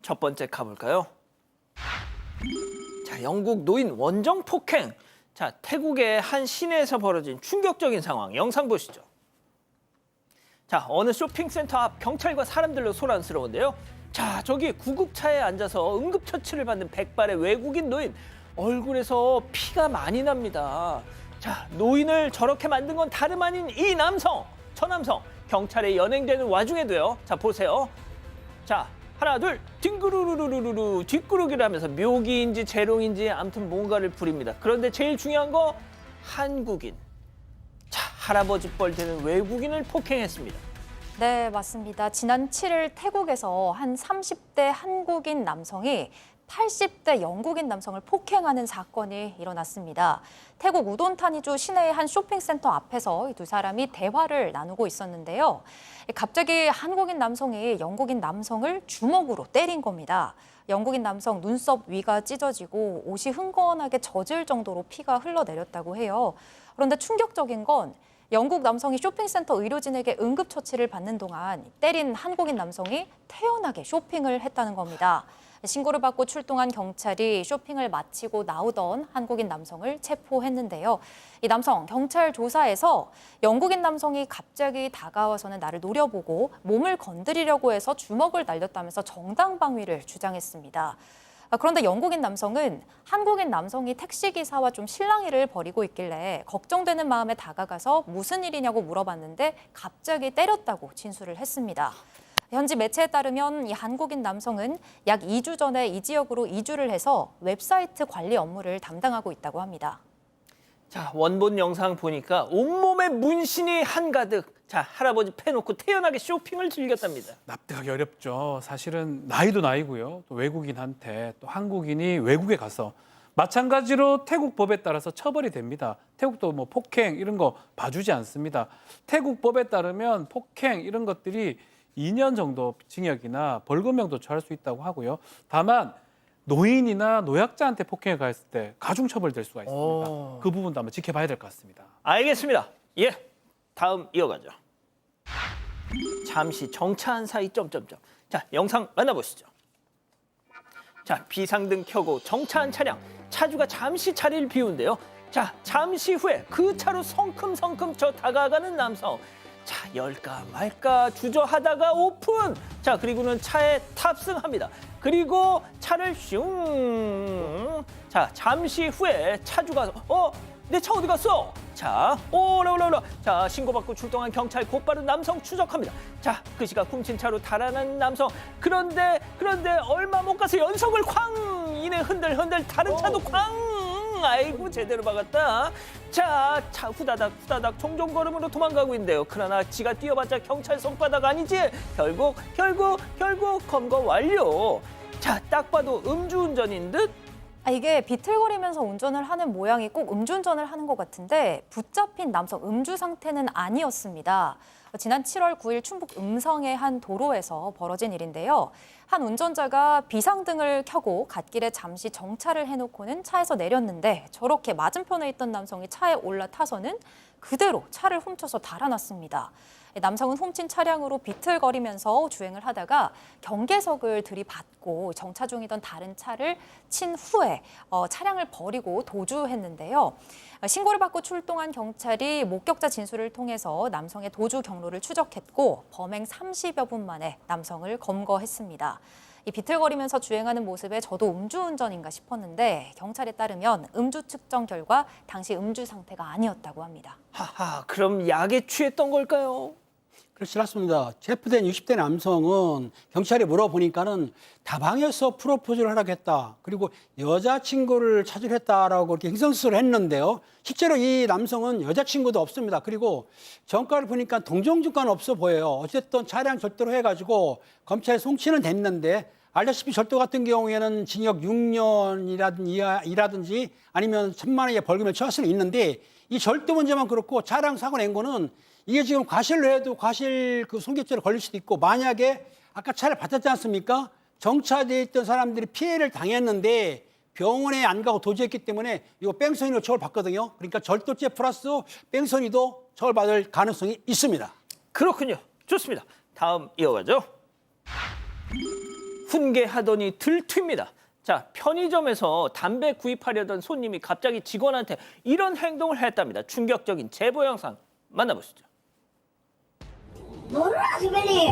첫 번째 가볼까요? 자, 영국 노인 원정 폭행. 자, 태국의 한 시내에서 벌어진 충격적인 상황 영상 보시죠. 자, 어느 쇼핑센터 앞 경찰과 사람들로 소란스러운데요. 자, 저기 구급차에 앉아서 응급처치를 받는 백발의 외국인 노인. 얼굴에서 피가 많이 납니다. 자, 노인을 저렇게 만든 건 다름 아닌 이 남성. 저 남성. 경찰에 연행되는 와중에도요. 자, 보세요. 자, 하나, 둘, 뒹구르르르르르 뒷구르기를 하면서 묘기인지 재롱인지 아무튼 뭔가를 부립니다. 그런데 제일 중요한 거 한국인. 자, 할아버지 뻘 되는 외국인을 폭행했습니다. 네, 맞습니다. 지난 7일 태국에서 한 30대 한국인 남성이 80대 영국인 남성을 폭행하는 사건이 일어났습니다. 태국 우돈타니주 시내의 한 쇼핑센터 앞에서 이 두 사람이 대화를 나누고 있었는데요. 갑자기 한국인 남성이 영국인 남성을 주먹으로 때린 겁니다. 영국인 남성 눈썹 위가 찢어지고 옷이 흥건하게 젖을 정도로 피가 흘러내렸다고 해요. 그런데 충격적인 건 영국 남성이 쇼핑센터 의료진에게 응급처치를 받는 동안 때린 한국인 남성이 태연하게 쇼핑을 했다는 겁니다. 신고를 받고 출동한 경찰이 쇼핑을 마치고 나오던 한국인 남성을 체포했는데요. 이 남성 경찰 조사에서 영국인 남성이 갑자기 다가와서는 나를 노려보고 몸을 건드리려고 해서 주먹을 날렸다면서 정당방위를 주장했습니다. 그런데 영국인 남성은 한국인 남성이 택시기사와 좀 실랑이를 벌이고 있길래 걱정되는 마음에 다가가서 무슨 일이냐고 물어봤는데 갑자기 때렸다고 진술을 했습니다. 현지 매체에 따르면 이 한국인 남성은 약 2주 전에 이 지역으로 이주를 해서 웹사이트 관리 업무를 담당하고 있다고 합니다. 자, 원본 영상 보니까 온몸에 문신이 한가득. 자, 할아버지 패놓고 태연하게 쇼핑을 즐겼답니다. 납득하기 어렵죠. 사실은 나이도 나이고요. 또 외국인한테 또 한국인이 외국에 가서 마찬가지로 태국 법에 따라서 처벌이 됩니다. 태국도 뭐 폭행 이런 거 봐주지 않습니다. 태국 법에 따르면 폭행 이런 것들이 2년 정도 징역이나 벌금형도 처할 수 있다고 하고요. 다만 노인이나 노약자한테 폭행을 가했을 때 가중처벌될 수가 있습니다. 그 부분도 한번 지켜봐야 될 것 같습니다. 알겠습니다. 예, 다음 이어가죠. 잠시 정차한 사이 점점점. 자, 영상 만나보시죠. 자, 비상등 켜고 정차한 차량. 차주가 잠시 자리를 비운데요. 자, 잠시 후에 그 차로 성큼성큼 저 다가가는 남성. 자, 열까 말까 주저하다가 오픈. 자, 그리고는 차에 탑승합니다. 그리고 차를 슝. 자, 잠시 후에 차주가 내 차 어디 갔어? 자, 오라. 자, 신고받고 출동한 경찰 곧바로 남성 추적합니다. 자, 그 시각 훔친 차로 달아난 남성. 그런데 얼마 못 가서 연석을 쾅! 이내 흔들흔들 다른 차도 쾅! 아이고, 제대로 박았다. 자, 차 후다닥 종종걸음으로 도망가고 있는데요. 그러나 지가 뛰어봤자 경찰 손바닥 아니지? 결국 검거 완료. 자, 딱 봐도 음주운전인 듯? 이게 비틀거리면서 운전을 하는 모양이 꼭 음주운전을 하는 것 같은데 붙잡힌 남성 음주 상태는 아니었습니다. 지난 7월 9일 충북 음성의 한 도로에서 벌어진 일인데요. 한 운전자가 비상등을 켜고 갓길에 잠시 정차를 해놓고는 차에서 내렸는데 저렇게 맞은편에 있던 남성이 차에 올라타서는 그대로 차를 훔쳐서 달아났습니다. 남성은 훔친 차량으로 비틀거리면서 주행을 하다가 경계석을 들이받고 정차 중이던 다른 차를 친 후에 차량을 버리고 도주했는데요. 신고를 받고 출동한 경찰이 목격자 진술을 통해서 남성의 도주 경로를 추적했고 범행 30여 분 만에 남성을 검거했습니다. 이 비틀거리면서 주행하는 모습에 저도 음주운전인가 싶었는데 경찰에 따르면 음주 측정 결과 당시 음주 상태가 아니었다고 합니다. 하하, 그럼 약에 취했던 걸까요? 그렇지 않습니다. 체포된 60대 남성은 경찰이 물어보니까는 다방에서 프로포즈를 하라고 했다. 그리고 여자친구를 찾으려 했다라고 이렇게 행성수설을 했는데요. 실제로 이 남성은 여자친구도 없습니다. 그리고 전과를 보니까 동정증과는 없어 보여요. 어쨌든 차량 절도로 해가지고 검찰에 송치는 됐는데 알다시피 절도 같은 경우에는 징역 6년이라든지 아니면 1,000만 원의 벌금을 처할 수는 있는데 이 절도 문제만 그렇고 차량 사고 낸 거는 이게 지금 과실로 해도 과실 그 손괴죄로 걸릴 수도 있고 만약에 아까 차를 받았지 않습니까? 정차되어 있던 사람들이 피해를 당했는데 병원에 안 가고 도주했기 때문에 이거 뺑소니로 처벌받거든요. 그러니까 절도죄 플러스 뺑소니도 처벌받을 가능성이 있습니다. 그렇군요. 좋습니다. 다음 이어가죠. 훈계하더니 들튑니다. 자, 편의점에서 담배 구입하려던 손님이 갑자기 직원한테 이런 행동을 했답니다. 충격적인 제보 영상 만나보시죠. 모르나 주변이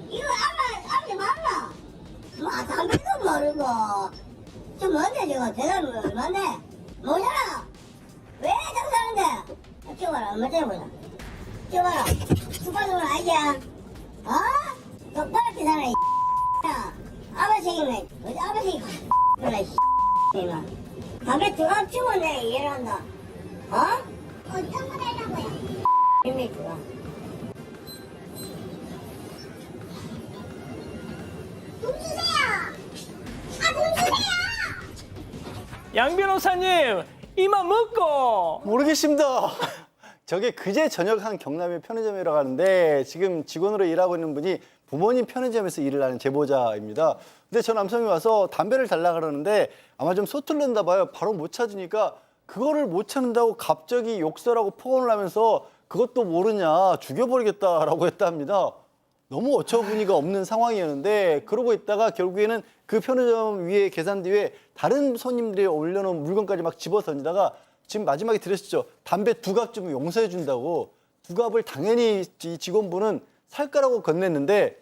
이거 아마 맞나? 뭐 담배도 모르고 좀 뭔데 지금 대답이 얼마인데 뭐잖아 왜 장사하는데 찍어봐라 얼마 전에 보자 찍어봐라 수박은 알지야 어? 똑바로 뛰잖아 이 아버지네 어디 아버지 그래 이마 담배 두갑 주면 내가 이해를 한다 어? 어떤 거 달라고요? 이미 두갑 돈 주세요! 아, 돈 주세요! 양 변호사님, 이만 먹고. 모르겠습니다. 저게 그제 저녁 한 경남의 편의점이라고 하는데 지금 직원으로 일하고 있는 분이 부모님 편의점에서 일을 하는 제보자입니다. 근데 저 남성이 와서 담배를 달라 그러는데 아마 좀 서툴렀나 봐요. 바로 못 찾으니까 그거를 못 찾는다고 갑자기 욕설하고 폭언을 하면서 그것도 모르냐 죽여버리겠다라고 했답니다. 너무 어처구니가 없는 상황이었는데 그러고 있다가 결국에는 그 편의점 위에 계산대 위에 다른 손님들이 올려놓은 물건까지 막 집어 던지다가 지금 마지막에 들으셨죠? 담배 두 갑 좀 용서해 준다고 두 갑을 당연히 이 직원분은 살 거라고 건넸는데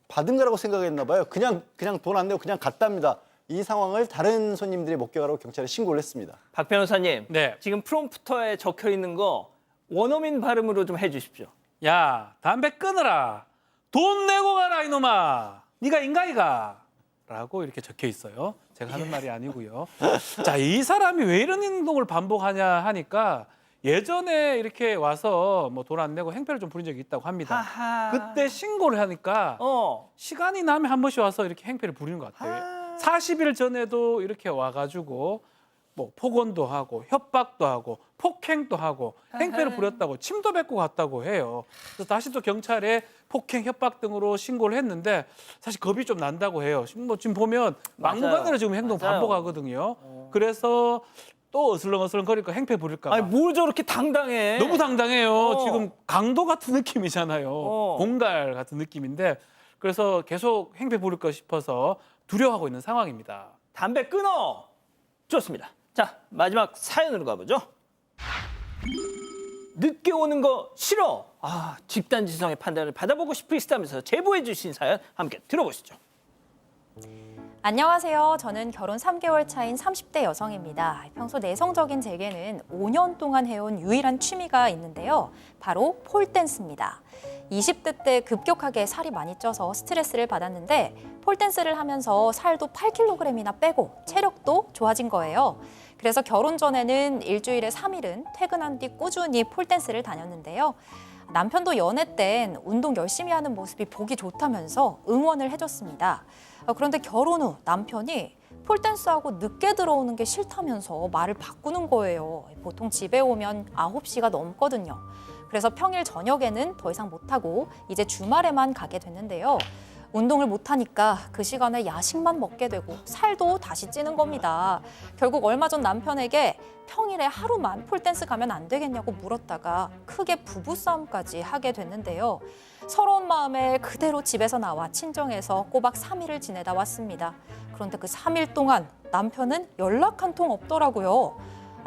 받은 거라고 생각했나 봐요. 그냥 돈 안 내고 그냥 갔답니다. 이 상황을 다른 손님들이 목격하라고 경찰에 신고를 했습니다. 박 변호사님, 네. 지금 프롬프터에 적혀 있는 거 원어민 발음으로 좀 해주십시오. 야, 담배 끊어라. 돈 내고 가라 이놈아. 네가 인간이가. 라고 이렇게 적혀 있어요. 제가 하는 말이 아니고요. 자, 이 사람이 왜 이런 행동을 반복하냐 하니까 예전에 이렇게 와서 뭐 돈 안 내고 행패를 좀 부린 적이 있다고 합니다. 하하. 그때 신고를 하니까 시간이 나면 한 번씩 와서 이렇게 행패를 부리는 것 같아요. 40일 전에도 이렇게 와가지고 뭐 폭언도 하고 협박도 하고 폭행도 하고 행패를 부렸다고 침도 뱉고 갔다고 해요. 그래서 다시 또 경찰에 폭행, 협박 등으로 신고를 했는데 사실 겁이 좀 난다고 해요. 뭐 지금 보면 맞아요. 막무가내로 지금 행동 맞아요. 반복하거든요. 그래서 또 어슬렁어슬렁 거리니까 행패 부릴까 봐. 아니 뭘 저렇게 당당해? 너무 당당해요. 어. 지금 강도 같은 느낌이잖아요. 공갈 같은 느낌인데 그래서 계속 행패 부릴까 싶어서 두려워하고 있는 상황입니다. 담배 끊어. 좋습니다. 자, 마지막 사연으로 가보죠. 늦게 오는 거 싫어. 아, 집단 지성의 판단을 받아보고 싶으시다면서 제보해 주신 사연 함께 들어보시죠. 안녕하세요. 저는 결혼 3개월 차인 30대 여성입니다. 평소 내성적인 제게는 5년 동안 해온 유일한 취미가 있는데요. 바로 폴댄스입니다. 20대 때 급격하게 살이 많이 쪄서 스트레스를 받았는데 폴댄스를 하면서 살도 8kg이나 빼고 체력도 좋아진 거예요. 그래서 결혼 전에는 일주일에 3일은 퇴근한 뒤 꾸준히 폴댄스를 다녔는데요. 남편도 연애 땐 운동 열심히 하는 모습이 보기 좋다면서 응원을 해줬습니다. 그런데 결혼 후 남편이 폴댄스하고 늦게 들어오는 게 싫다면서 말을 바꾸는 거예요. 보통 집에 오면 9시가 넘거든요. 그래서 평일 저녁에는 더 이상 못하고 이제 주말에만 가게 됐는데요. 운동을 못하니까 그 시간에 야식만 먹게 되고 살도 다시 찌는 겁니다. 결국 얼마 전 남편에게 평일에 하루만 폴댄스 가면 안 되겠냐고 물었다가 크게 부부싸움까지 하게 됐는데요. 서러운 마음에 그대로 집에서 나와 친정에서 꼬박 3일을 지내다 왔습니다. 그런데 그 3일 동안 남편은 연락 한 통 없더라고요.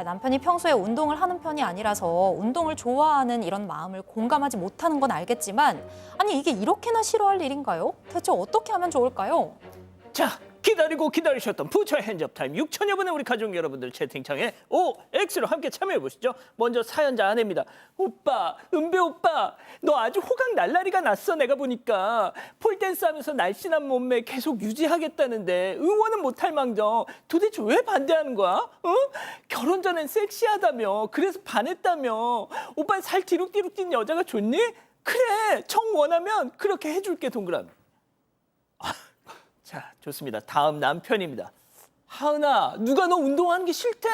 남편이 평소에 운동을 하는 편이 아니라서 운동을 좋아하는 이런 마음을 공감하지 못하는 건 알겠지만 아니 이게 이렇게나 싫어할 일인가요? 대체 어떻게 하면 좋을까요? 자, 기다리고 기다리셨던 부처의 핸즈업 타임 6천여 분의 우리 가족 여러분들 채팅창에 OX로 함께 참여해 보시죠. 먼저 사연자 아내입니다. 오빠, 은배 오빠, 너 아주 호강 날라리가 났어. 내가 보니까 폴댄스 하면서 날씬한 몸매 계속 유지하겠다는데 응원은 못할 망정 도대체 왜 반대하는 거야? 어? 결혼 전엔 섹시하다며 그래서 반했다며 오빠 살 뒤룩뒤룩 찐 여자가 좋니? 그래, 정 원하면 그렇게 해줄게. 동그라미. 자, 좋습니다. 다음 남편입니다. 하은아, 누가 너 운동하는 게 싫대?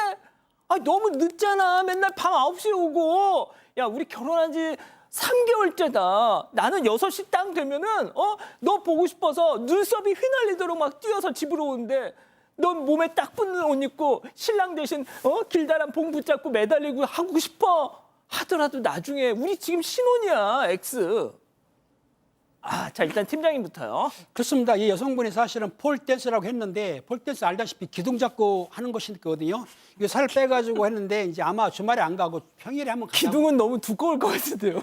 아, 너무 늦잖아. 맨날 밤 9시에 오고. 야, 우리 결혼한 지 3개월째다. 나는 6시 딱 되면은 너 보고 싶어서 눈썹이 휘날리도록 막 뛰어서 집으로 오는데 넌 몸에 딱 붙는 옷 입고 신랑 대신 길다란 봉 붙잡고 매달리고 하고 싶어 하더라도 나중에 우리 지금 신혼이야, X. 자 일단 팀장님부터요. 그렇습니다. 이 여성분이 사실은 폴댄스라고 했는데 폴댄스 알다시피 기둥 잡고 하는 것이거든요. 이거 살 빼가지고 했는데 이제 아마 주말에 안 가고 평일에 한번 가자고. 기둥은 너무 두꺼울 것 같은데요.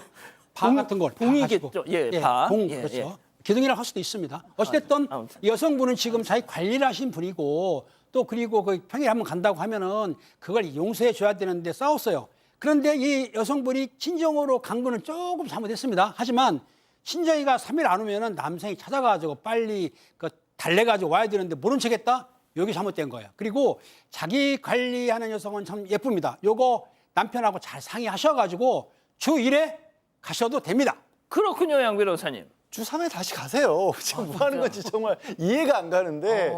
바 같은 걸 봉이겠죠. 바 예, 가지고. 바. 봉 예, 그렇죠. 예. 기둥이라고 할 수도 있습니다. 어찌됐든 아무튼. 여성분은 지금 자기 관리를 하신 분이고 또 그리고 그 평일에 한번 간다고 하면은 그걸 용서해 줘야 되는데 싸웠어요. 그런데 이 여성분이 친정으로 간 거는 조금 잘못했습니다. 하지만 친정이가 3일 안 오면은 남성이 찾아가지고 빨리 그 달래가지고 와야 되는데 모른 척했다. 여기 잘못된 거예요. 그리고 자기 관리하는 여성은 참 예쁩니다. 요거 남편하고 잘 상의하셔가지고 주 1회 가셔도 됩니다. 그렇군요, 양 변호사님. 주 3회 다시 가세요. 지금 뭐 하는 건지 정말 이해가 안 가는데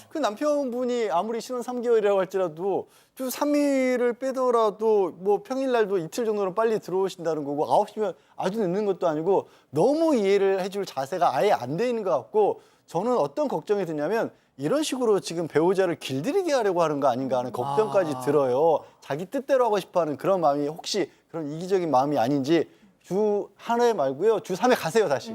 그 남편분이 아무리 신혼 3개월이라고 할지라도 주 3일을 빼더라도 뭐 평일날도 이틀 정도는 빨리 들어오신다는 거고 9시면 아주 늦는 것도 아니고 너무 이해를 해줄 자세가 아예 안 돼 있는 것 같고 저는 어떤 걱정이 드냐면 이런 식으로 지금 배우자를 길들이게 하려고 하는 거 아닌가 하는 걱정까지 들어요. 자기 뜻대로 하고 싶어하는 그런 마음이 혹시 그런 이기적인 마음이 아닌지 주 한 회 말고요. 주 3회 가세요, 다시.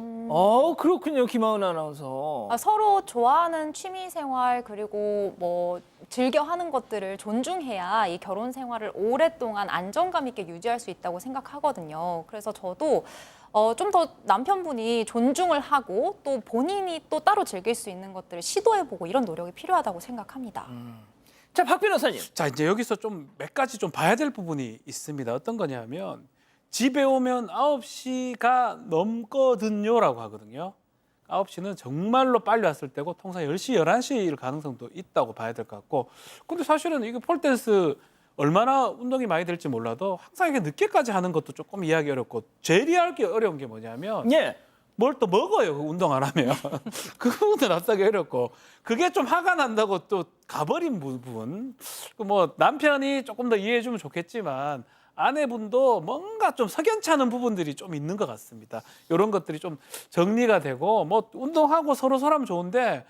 그렇군요, 김하은 아나운서. 서로 좋아하는 취미 생활 그리고 뭐 즐겨 하는 것들을 존중해야 이 결혼 생활을 오랫동안 안정감 있게 유지할 수 있다고 생각하거든요. 그래서 저도 좀 더 남편분이 존중을 하고 또 본인이 또 따로 즐길 수 있는 것들을 시도해보고 이런 노력이 필요하다고 생각합니다. 자, 박 변호사님. 자, 이제 여기서 좀 몇 가지 좀 봐야 될 부분이 있습니다. 어떤 거냐면 집에 오면 9시가 넘거든요라고 하거든요. 9시는 정말로 빨리 왔을 때고 통상 10시, 11시일 가능성도 있다고 봐야 될 것 같고 근데 사실은 이게 폴댄스 얼마나 운동이 많이 될지 몰라도 항상 이게 늦게까지 하는 것도 조금 이해하기 어렵고 제일 이해하기 어려운 게 뭐냐면 예. 뭘 또 먹어요, 그 운동 안 하면. 그 부분은 납작이 어렵고. 그게 좀 화가 난다고 또 가버린 부분. 뭐 남편이 조금 더 이해해주면 좋겠지만 아내분도 뭔가 좀 석연치 않은 부분들이 좀 있는 것 같습니다. 이런 것들이 좀 정리가 되고 뭐 운동하고 서로 하면 좋은데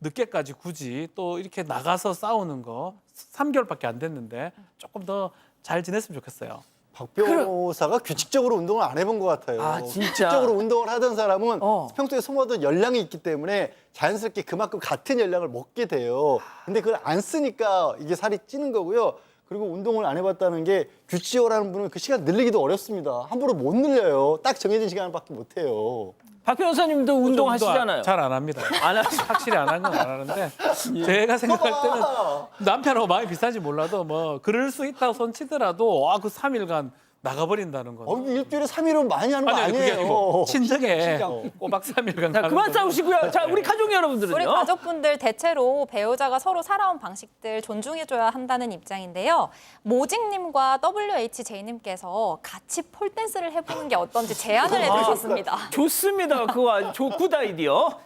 늦게까지 굳이 또 이렇게 나가서 싸우는 거 3개월밖에 안 됐는데 조금 더 잘 지냈으면 좋겠어요. 박 변호사가 규칙적으로 운동을 안 해본 것 같아요. 아, 진짜? 규칙적으로 운동을 하던 사람은 어. 평소에 소모하던 열량이 있기 때문에 자연스럽게 그만큼 같은 열량을 먹게 돼요. 근데 그걸 안 쓰니까 이게 살이 찌는 거고요. 그리고 운동을 안 해봤다는 게 규칙적으로 하는 분은 그 시간 늘리기도 어렵습니다. 함부로 못 늘려요. 딱 정해진 시간밖에 못 해요. 박 변호사님도 운동하시잖아요. 잘 안 합니다. 안 하시죠? 확실히 안 한 건 안 하는데 제가 생각할 때는 봐봐. 남편하고 마음이 비슷한지 몰라도 뭐 그럴 수 있다고 손치더라도 그 3일간 나가버린다는 건 일주일에 3일은 많이 하는 거 아니, 그게 아니에요. 아니고 친정에 꼬박 3일간 자, 그만 싸우시고요. 자, 네. 우리 가족 여러분들은요. 우리 가족분들 대체로 배우자가 서로 살아온 방식들 존중해줘야 한다는 입장인데요. 모직님과 WHJ님께서 같이 폴댄스를 해보는 게 어떤지 제안을 해주셨습니다. 좋습니다. 그거 아주 굿 아이디어.